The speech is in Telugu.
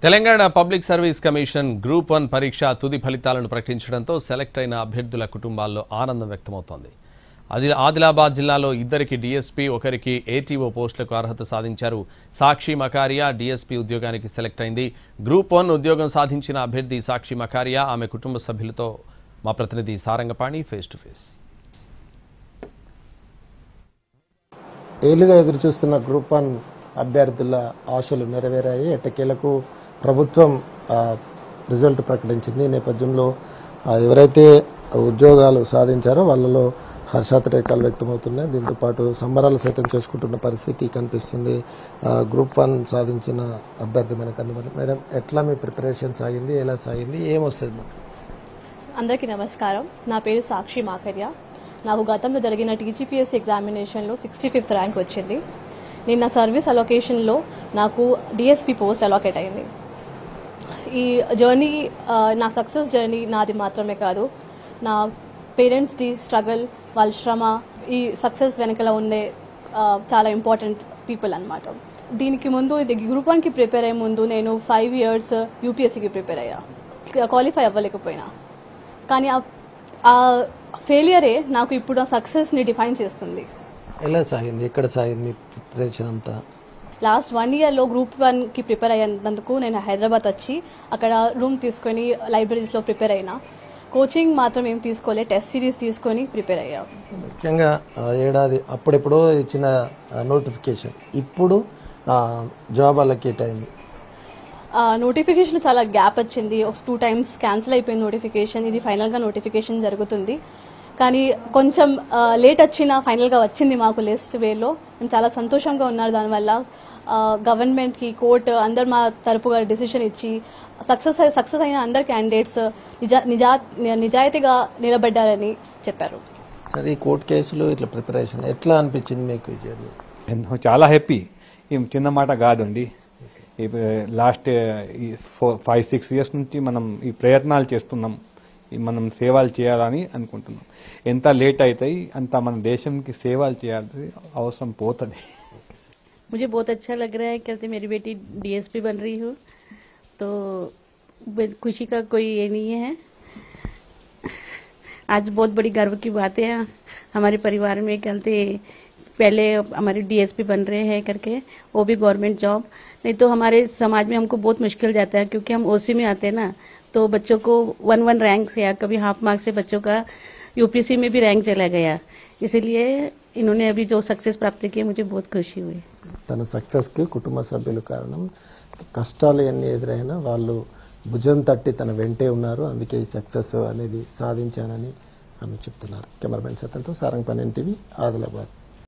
Telangana public service commission group 1 పరీక్ష తుది ఫలితాలను ప్రకటించడంతో సెలెక్ట్ అయిన అభ్యర్థుల కుటుంబాల్లో ఆనందం వ్యక్తమవుతోంది. ఆదిలాబాద్ జిల్లాలో ఇద్దరికి డీఎస్పీ, ఒకరికి ఏటీఓ పోస్టులకు అర్హత సాధించారు. సాక్షి మకారియా డీఎస్పీ ఉద్యోగానికి సెలెక్ట్ అయింది. గ్రూప్ 1 ఉద్యోగం సాధించిన అభ్యర్థి సాక్షి మకారియా ఆమె కుటుంబ సభ్యులతో మా ప్రతినిధి సారంగపాణి ఫేస్ టు ఫేస్. ఏళ్లుగా ఎదురుచూస్తున్న గ్రూప్ 1 అభ్యర్థుల ఆశలు నెరవేరాయి. ఎట్టకేలకు ప్రభుత్వం రిజల్ట్ ప్రకటించింది. ఈ నేపథ్యంలో ఎవరైతే ఉద్యోగాలు సాధించారో వాళ్ళలో హర్షాతిరేకాలు వ్యక్తమవుతున్నాయి. దీంతో పాటు సంబరాలు సైతం చేసుకుంటున్న పరిస్థితి కనిపిస్తుంది. గ్రూప్ 1 సాధించిన అభ్యర్థి మనకు మేడం, ఎట్లా మీ ప్రిపరేషన్ సాగింది, ఎలా సాగింది, ఏమొస్తుంది? అందరికీ నమస్కారం. నా పేరు సాక్షి మాకర్య. నాకు గతంలో జరిగిన టీజీపీఎస్సీ ఎగ్జామినేషన్లో 65th ర్యాంక్ వచ్చింది. నిన్న సర్వీస్ అలొకేషన్లో నాకు డిఎస్పీ పోస్ట్ అలొకేట్ అయింది. ఈ జర్నీ, నా సక్సెస్ జర్నీ నాది మాత్రమే కాదు, నా పేరెంట్స్ది స్ట్రగల్, వాళ్ళ శ్రమ, ఈ సక్సెస్ వెనకల ఉండే చాలా ఇంపార్టెంట్ పీపుల్ అన్నమాట. దీనికి ముందు గ్రూప్ 1కి ప్రిపేర్ అయ్యే ముందు నేను 5 years యూపీఎస్సీకి ప్రిపేర్ అయ్యా. క్వాలిఫై అవ్వలేకపోయినా, కానీ ఆ ఫెయిలియరే నాకు ఇప్పుడు ఆ సక్సెస్ని డిఫైన్ చేస్తుంది. ఎలా సాగింది, ఎక్కడ సాగింది ప్రిపరేషన్ అంతా? లాస్ట్ 1 yearలో గ్రూప్ 1కి ప్రిపేర్ అయ్యేందుకు నేను హైదరాబాద్ వచ్చి అక్కడ రూమ్ తీసుకొని లైబ్రరీస్లో ప్రిపేర్ అయినా. కోచింగ్ మాత్రం ఏం తీసుకోలే, టెస్ట్ సిరీస్ తీసుకొని ప్రిపేర్ అయ్యా. ముఖ్యంగా ఏడాది అప్పుడెప్పుడో ఇచ్చిన నోటిఫికేషన్ ఇప్పుడు జాబ్ అలొకేట్ అయింది. నోటిఫికేషన్ చాలా గ్యాప్ వచ్చింది. 2 times క్యాన్సిల్ అయిపోయింది నోటిఫికేషన్. ఇది ఫైనల్గా నోటిఫికేషన్ జరుగుతుంది, కానీ కొంచెం లేట్ వచ్చిన ఫైనల్గా వచ్చింది మాకు లిస్ట్ వేలో. మేము చాలా సంతోషంగా ఉన్నారు. దానివల్ల గవర్నమెంట్కి, కోర్టు అందరు మా తరపుగా డిసిషన్ ఇచ్చి సక్సెస్ అయిన అందరు క్యాండిడేట్స్ నిజాయితీగా నిలబడ్డారని చెప్పారు. సరే, ఈ కోర్టు కేసులు ఇట్లా ప్రిపరేషన్ ఎట్లా అనిపించింది మీకు? చాలా హ్యాపీ. ఈ చిన్న మాట కాదండి. లాస్ట్ 5-6 years నుంచి మనం ఈ ప్రయత్నాలు చేస్తున్నాం, మనం సేవలు చేయాలని అనుకుంటున్నాం. ఎంత లేట్ అవుతాయి అంత మన దేశంకి సేవలు చేయాల్సి అవసరం పోతుంది. मुझे बहुत अच्छा लग रहा है कहते मेरी बेटी डीएसपी बन रही हो, तो खुशी का कोई ये नहीं है. आज बहुत बड़ी गर्व की बात है हमारे परिवार में. कहते पहले हमारे डीएसपी बन रहे हैं करके, वो भी गवर्नमेंट जॉब. नहीं तो हमारे समाज में हमको बहुत मुश्किल जाता है, क्योंकि हम ओसी में आते हैं ना, तो बच्चों को 1 रैंक से या कभी हाफ मार्क्स से बच्चों का यूपीएससी में भी रैंक चला गया. इसीलिए इन्होंने अभी जो सक्सेस प्राप्त की, मुझे बहुत खुशी हुई. తన సక్సెస్కి కుటుంబ సభ్యులు కారణం. కష్టాలు ఎన్ని ఎదురైనా వాళ్ళు భుజం తట్టి తన వెంటే ఉన్నారు. అందుకే ఈ సక్సెస్ అనేది సాధించానని ఆమె చెప్తున్నారు. కెమెరామెన్ సత్యంతో సారంగపాణి, NTV, ఆదిలాబాద్.